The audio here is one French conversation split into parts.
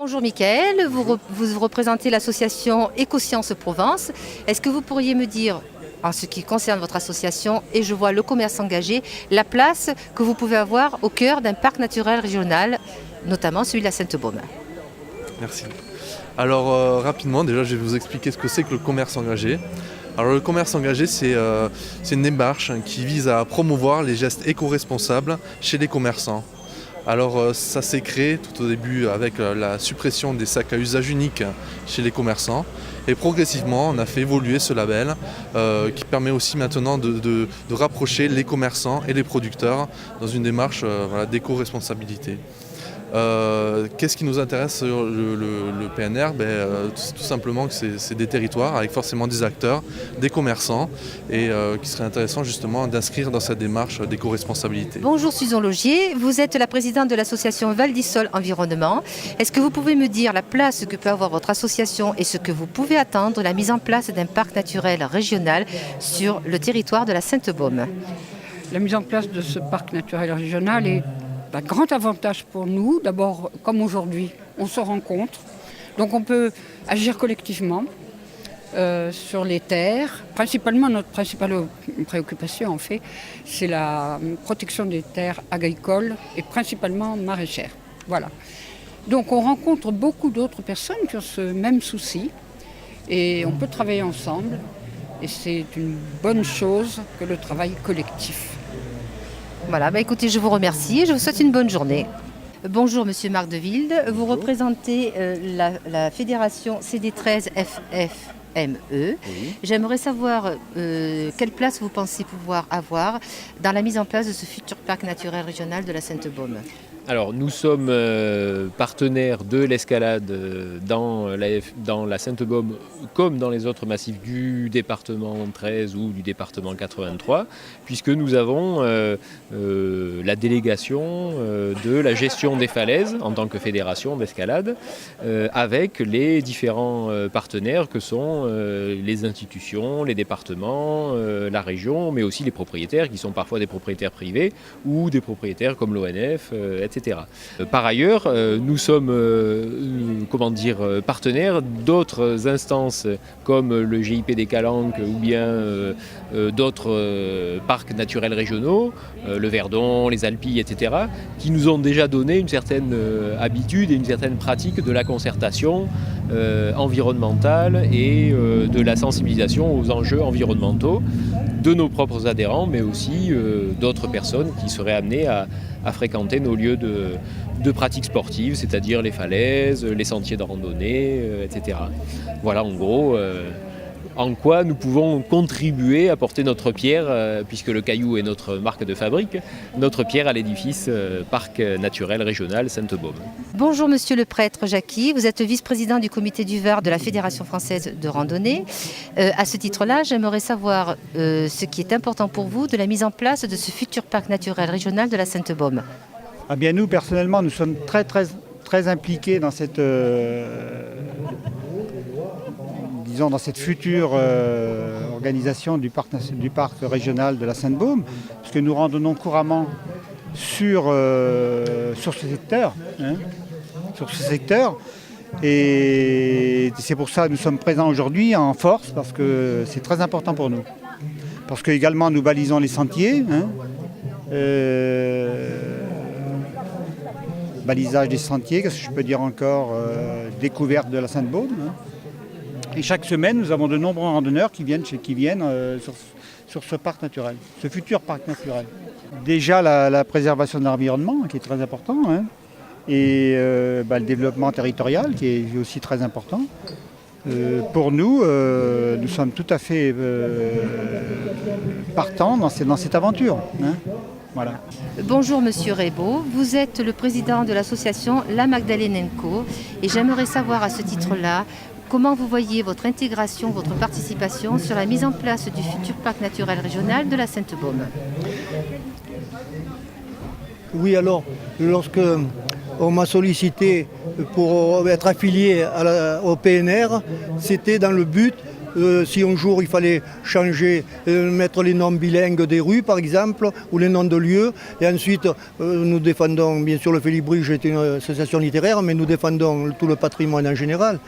Bonjour Mickaël, vous représentez l'association Écosciences Provence. Est-ce que vous pourriez me dire, en ce qui concerne votre association, et je vois le commerce engagé, la place que vous pouvez avoir au cœur d'un parc naturel régional, notamment celui de la Sainte-Baume? Merci. Alors rapidement, déjà je vais vous expliquer ce que c'est que le commerce engagé. Alors le commerce engagé, c'est une démarche qui vise à promouvoir les gestes éco-responsables chez les commerçants. Alors ça s'est créé tout au début avec la suppression des sacs à usage unique chez les commerçants. Et progressivement, on a fait évoluer ce label qui permet aussi maintenant de rapprocher les commerçants et les producteurs dans une démarche d'éco-responsabilité. Qu'est-ce qui nous intéresse sur le PNR? Tout simplement que c'est des territoires avec forcément des acteurs, des commerçants et qui serait intéressant justement d'inscrire dans cette démarche d'éco-responsabilité. Bonjour Susan Logier, vous êtes la présidente de l'association Val d'Isole Environnement. Est-ce que vous pouvez me dire la place que peut avoir votre association et ce que vous pouvez attendre de la mise en place d'un parc naturel régional sur le territoire de la Sainte-Baume? La mise en place de ce parc naturel régional est un grand avantage pour nous. D'abord, comme aujourd'hui, on se rencontre, donc on peut agir collectivement sur les terres. Principalement, notre principale préoccupation, en fait, c'est la protection des terres agricoles et principalement maraîchères. Voilà. Donc on rencontre beaucoup d'autres personnes qui ont ce même souci et on peut travailler ensemble. Et c'est une bonne chose que le travail collectif. Voilà, écoutez, je vous remercie et je vous souhaite une bonne journée. Bonjour Monsieur Marc de Wilde, vous représentez la fédération CD13FFME. Oui. J'aimerais savoir quelle place vous pensez pouvoir avoir dans la mise en place de ce futur parc naturel régional de la Sainte-Baume. Alors nous sommes partenaires de l'escalade dans la Sainte-Baume comme dans les autres massifs du département 13 ou du département 83, puisque nous avons la délégation de la gestion des falaises en tant que fédération d'escalade avec les différents partenaires que sont les institutions, les départements, la région, mais aussi les propriétaires qui sont parfois des propriétaires privés ou des propriétaires comme l'ONF, etc. Par ailleurs, nous sommes partenaires d'autres instances comme le GIP des Calanques ou bien d'autres parcs naturels régionaux, le Verdon, les Alpilles, etc., qui nous ont déjà donné une certaine habitude et une certaine pratique de la concertation environnementale et de la sensibilisation aux enjeux environnementaux de nos propres adhérents, mais aussi d'autres personnes qui seraient amenées à fréquenter nos lieux de pratiques sportives, c'est-à-dire les falaises, les sentiers de randonnée, etc. Voilà en gros en quoi nous pouvons contribuer, apporter notre pierre, puisque le caillou est notre marque de fabrique, notre pierre à l'édifice Parc naturel régional Sainte-Baume. Bonjour Monsieur le prêtre Jacqui, vous êtes vice-président du comité du Var de la Fédération française de randonnée. À ce titre-là, j'aimerais savoir ce qui est important pour vous de la mise en place de ce futur parc naturel régional de la Sainte-Baume. Ah bien, nous, personnellement, nous sommes très impliqués dans cette... dans cette future organisation du parc régional de la Sainte-Baume, puisque nous randonnons couramment sur ce secteur. Et c'est pour ça que nous sommes présents aujourd'hui en force, parce que c'est très important pour nous. Parce que également nous balisons les sentiers, balisage des sentiers, qu'est-ce que je peux dire encore, découverte de la Sainte-Baume. Et chaque semaine, nous avons de nombreux randonneurs qui viennent sur ce parc naturel, ce futur parc naturel. Déjà la préservation de l'environnement, qui est très important, et le développement territorial, qui est aussi très important. Pour nous, nous sommes tout à fait partants dans cette aventure. Voilà. Bonjour Monsieur Rebaud, vous êtes le président de l'association La Magdalénenko et j'aimerais savoir à ce titre-là comment vous voyez votre intégration, votre participation sur la mise en place du futur parc naturel régional de la Sainte-Baume. Oui, alors, lorsque on m'a sollicité pour être affilié au PNR, c'était dans le but si un jour il fallait changer, mettre les noms bilingues des rues par exemple, ou les noms de lieux. Et ensuite, nous défendons, bien sûr le Félibrige est une association littéraire, mais nous défendons tout le patrimoine en général.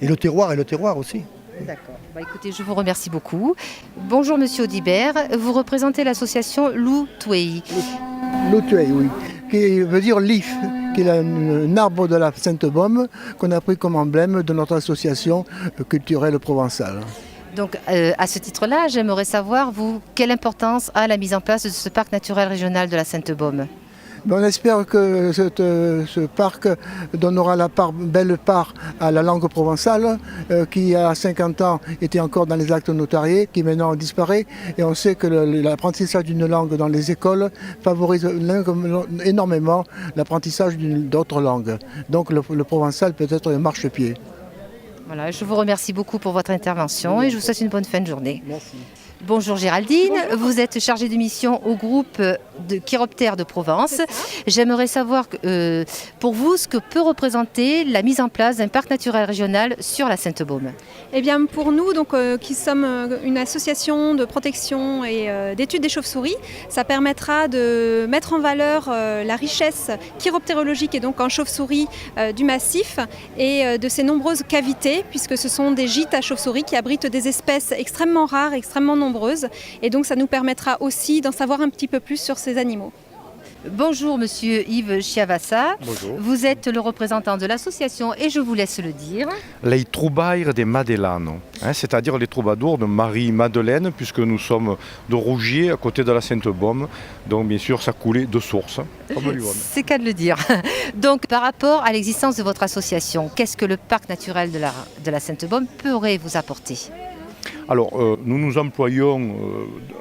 Et le terroir aussi. D'accord. Écoutez, je vous remercie beaucoup. Bonjour Monsieur Audibert, vous représentez l'association Loutouei. Loutouei, oui, qui veut dire l'if, qui est un arbre de la Sainte-Baume qu'on a pris comme emblème de notre association culturelle provençale. Donc à ce titre-là, j'aimerais savoir, vous, quelle importance a la mise en place de ce parc naturel régional de la Sainte-Baume ? On espère que ce parc donnera belle part à la langue provençale qui, à 50 ans, était encore dans les actes notariés, qui maintenant disparaît. Et on sait que l'apprentissage d'une langue dans les écoles favorise énormément l'apprentissage d'autres langues. Donc le provençal peut être un marchepied. Voilà, je vous remercie beaucoup pour votre intervention et je vous souhaite une bonne fin de journée. Merci. Bonjour Géraldine, vous êtes chargée de mission au groupe de Chiroptères de Provence. J'aimerais savoir pour vous ce que peut représenter la mise en place d'un parc naturel régional sur la Sainte-Baume. Eh bien pour nous, qui sommes une association de protection et d'études des chauves-souris, ça permettra de mettre en valeur la richesse chiroptérologique et donc en chauve-souris du massif et de ses nombreuses cavités, puisque ce sont des gîtes à chauves-souris qui abritent des espèces extrêmement rares, extrêmement nombreuses. Et donc ça nous permettra aussi d'en savoir un petit peu plus sur ces animaux. Bonjour Monsieur Yves Chiavassa. Bonjour. Vous êtes le représentant de l'association et je vous laisse le dire. Les troubaires des Madeleines, c'est-à-dire les troubadours de Marie-Madeleine, puisque nous sommes de Rougier, à côté de la Sainte-Baume. Donc bien sûr, ça coulait de source, comme l'Yonne. C'est qu'à de le dire. Donc par rapport à l'existence de votre association, qu'est-ce que le parc naturel de la Sainte-Baume pourrait vous apporter ? Alors, nous nous employons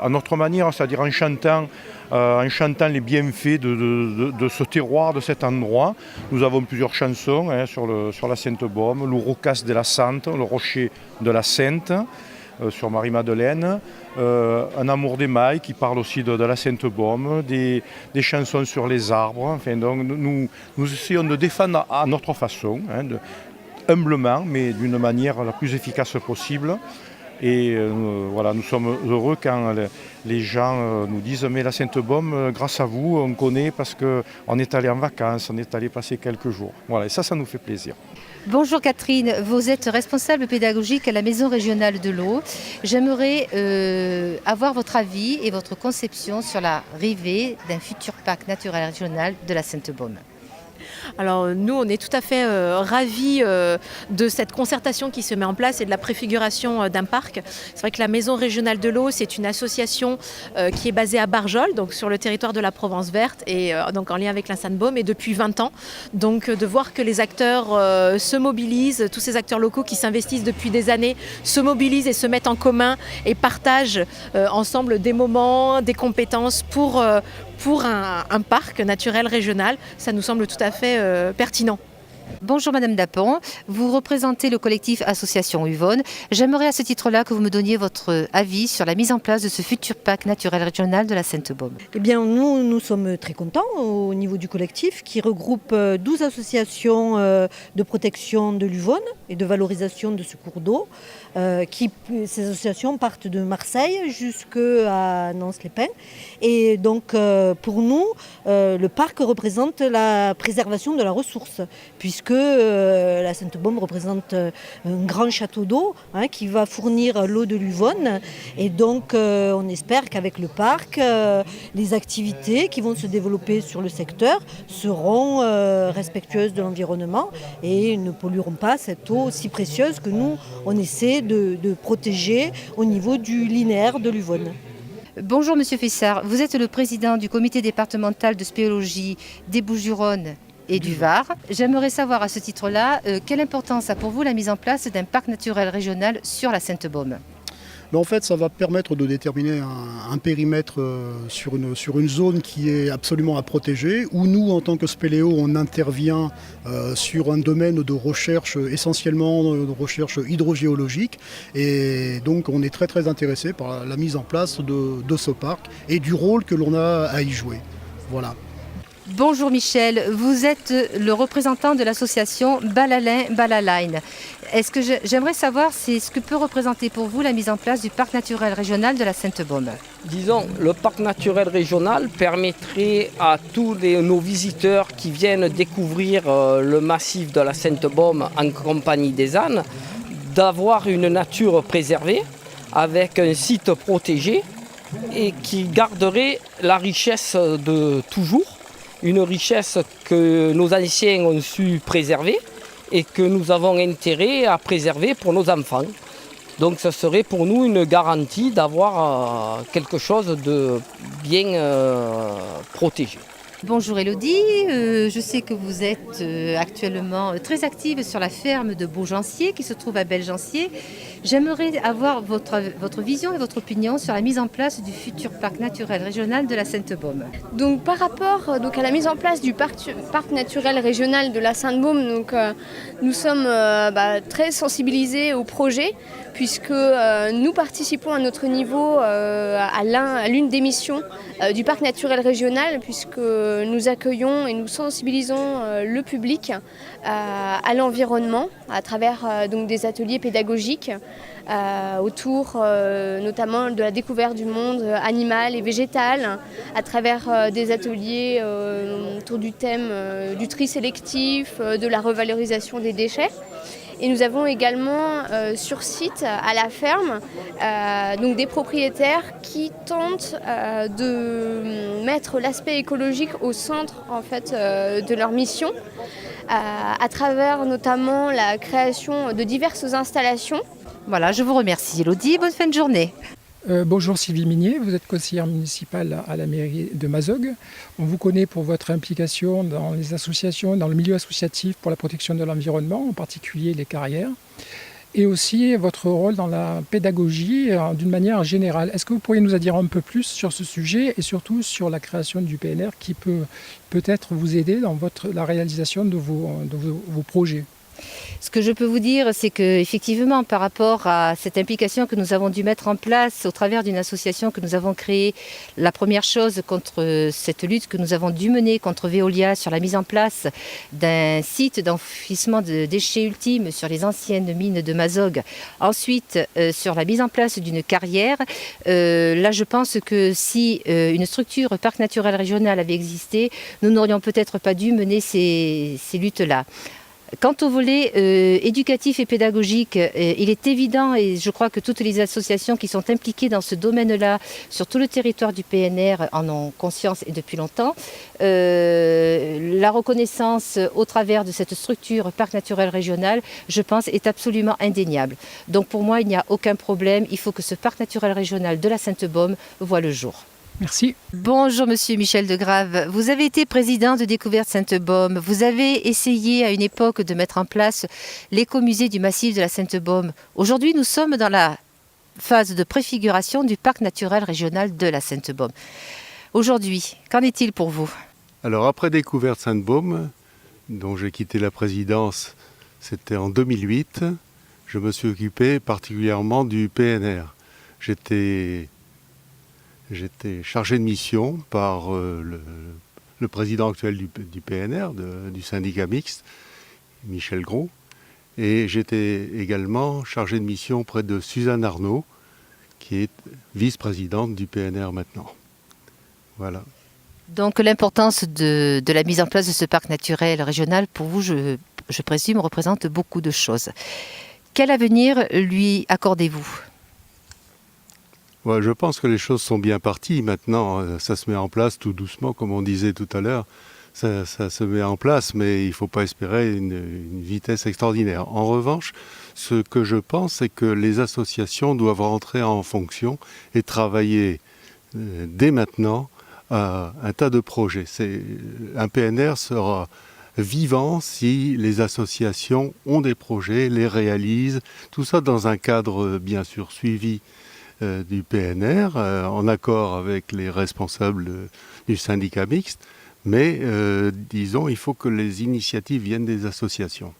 à notre manière, c'est-à-dire en chantant les bienfaits de ce terroir, de cet endroit. Nous avons plusieurs chansons sur la Sainte-Baume, l'Ouroucas de la Sante, le Rocher de la Sainte, sur Marie-Madeleine, Un amour des mailles qui parle aussi de la Sainte-Baume, des chansons sur les arbres. Enfin, donc, nous essayons de défendre à notre façon, humblement, mais d'une manière la plus efficace possible. Et voilà, nous sommes heureux quand les gens nous disent « mais la Sainte-Baume, grâce à vous, on connaît parce qu'on est allé en vacances, on est allé passer quelques jours ». Voilà, et ça nous fait plaisir. Bonjour Catherine, vous êtes responsable pédagogique à la Maison régionale de l'eau. J'aimerais avoir votre avis et votre conception sur l'arrivée d'un futur parc naturel régional de la Sainte-Baume. Alors nous, on est tout à fait ravis de cette concertation qui se met en place et de la préfiguration d'un parc. C'est vrai que la Maison régionale de l'eau, c'est une association qui est basée à Barjol, donc sur le territoire de la Provence verte et donc en lien avec la Sainte-Baume et depuis 20 ans. Donc de voir que les acteurs se mobilisent, tous ces acteurs locaux qui s'investissent depuis des années se mobilisent et se mettent en commun et partagent ensemble des moments, des compétences pour un parc naturel régional, ça nous semble tout à fait pertinent. Bonjour Madame Dapon, vous représentez le collectif Association Uvonne. J'aimerais à ce titre-là que vous me donniez votre avis sur la mise en place de ce futur parc naturel régional de la Sainte-Baume. Eh bien, nous sommes très contents au niveau du collectif qui regroupe 12 associations de protection de l'Uvonne et de valorisation de ce cours d'eau. Ces associations partent de Marseille jusqu'à Nance-les-Pins. Et donc, pour nous, le parc représente la préservation de la ressource, puisque la Sainte-Baume représente un grand château d'eau qui va fournir l'eau de l'Uvonne. Et donc, on espère qu'avec le parc, les activités qui vont se développer sur le secteur seront respectueuses de l'environnement et ne pollueront pas cette eau si précieuse que nous, on essaie de protéger au niveau du linéaire de l'Uvonne. Bonjour Monsieur Fessard, vous êtes le président du comité départemental de spéléologie des Bouches-du-Rhône et du Var. J'aimerais savoir à ce titre-là, quelle importance a pour vous la mise en place d'un parc naturel régional sur la Sainte-Baume ? En fait, ça va permettre de déterminer un périmètre sur une zone qui est absolument à protéger, où nous, en tant que spéléo, on intervient sur un domaine de recherche, essentiellement de recherche hydrogéologique. Et donc, on est très très intéressé par la mise en place de ce parc et du rôle que l'on a à y jouer. Voilà. Bonjour Michel, vous êtes le représentant de l'association Balalin Balaline. Est-ce que j'aimerais savoir ce que peut représenter pour vous la mise en place du parc naturel régional de la Sainte-Baume? Disons, le parc naturel régional permettrait à tous nos visiteurs qui viennent découvrir le massif de la Sainte-Baume en compagnie des ânes d'avoir une nature préservée avec un site protégé et qui garderait la richesse de toujours. Une richesse que nos anciens ont su préserver et que nous avons intérêt à préserver pour nos enfants. Donc ce serait pour nous une garantie d'avoir quelque chose de bien protégé. Bonjour Elodie, je sais que vous êtes actuellement très active sur la ferme de Beaugencier qui se trouve à Belgencier. J'aimerais avoir votre vision et votre opinion sur la mise en place du futur parc naturel régional de la Sainte-Baume. Donc par rapport à la mise en place du parc naturel régional de la Sainte-Baume, nous sommes très sensibilisés au projet puisque nous participons à notre niveau à l'une des missions du parc naturel régional puisque nous accueillons et nous sensibilisons le public à l'environnement à travers des ateliers pédagogiques autour notamment de la découverte du monde animal et végétal, à travers des ateliers autour du thème du tri sélectif, de la revalorisation des déchets. Et nous avons également sur site à la ferme des propriétaires qui tentent de mettre l'aspect écologique au centre de leur mission à travers notamment la création de diverses installations. Voilà, je vous remercie Elodie, bonne fin de journée. Bonjour Sylvie Minier, vous êtes conseillère municipale à la mairie de Mazogues. On vous connaît pour votre implication dans les associations, dans le milieu associatif pour la protection de l'environnement, en particulier les carrières, et aussi votre rôle dans la pédagogie d'une manière générale. Est-ce que vous pourriez nous en dire un peu plus sur ce sujet et surtout sur la création du PNR qui peut peut-être vous aider dans la réalisation de vos projets ? Ce que je peux vous dire, c'est qu'effectivement, par rapport à cette implication que nous avons dû mettre en place au travers d'une association que nous avons créée, la première chose contre cette lutte que nous avons dû mener contre Veolia sur la mise en place d'un site d'enfouissement de déchets ultimes sur les anciennes mines de Mazogues, ensuite sur la mise en place d'une carrière, là je pense que si une structure parc naturel régional avait existé, nous n'aurions peut-être pas dû mener ces luttes-là. Quant au volet éducatif et pédagogique, il est évident, et je crois que toutes les associations qui sont impliquées dans ce domaine-là, sur tout le territoire du PNR, en ont conscience et depuis longtemps. La reconnaissance au travers de cette structure parc naturel régional, je pense, est absolument indéniable. Donc pour moi, il n'y a aucun problème. Il faut que ce parc naturel régional de la Sainte-Baume voie le jour. Merci. Bonjour Monsieur Michel Degrave. Vous avez été président de Découverte Sainte-Baume. Vous avez essayé à une époque de mettre en place l'écomusée du massif de la Sainte-Baume. Aujourd'hui, nous sommes dans la phase de préfiguration du parc naturel régional de la Sainte-Baume. Aujourd'hui, qu'en est-il pour vous? Alors après Découverte Sainte-Baume, dont j'ai quitté la présidence, c'était en 2008, je me suis occupé particulièrement du PNR. J'étais chargé de mission par le président actuel du PNR, du syndicat mixte, Michel Gros. Et j'étais également chargé de mission près de Suzanne Arnaud, qui est vice-présidente du PNR maintenant. Voilà. Donc l'importance de la mise en place de ce parc naturel régional, pour vous, je présume, représente beaucoup de choses. Quel avenir lui accordez-vous ? Ouais, je pense que les choses sont bien parties maintenant. Ça se met en place tout doucement, comme on disait tout à l'heure. Ça se met en place, mais il ne faut pas espérer une vitesse extraordinaire. En revanche, ce que je pense, c'est que les associations doivent rentrer en fonction et travailler dès maintenant à un tas de projets. Un PNR sera vivant si les associations ont des projets, les réalisent, tout ça dans un cadre bien sûr suivi du PNR, en accord avec les responsables du syndicat mixte, mais disons, il faut que les initiatives viennent des associations.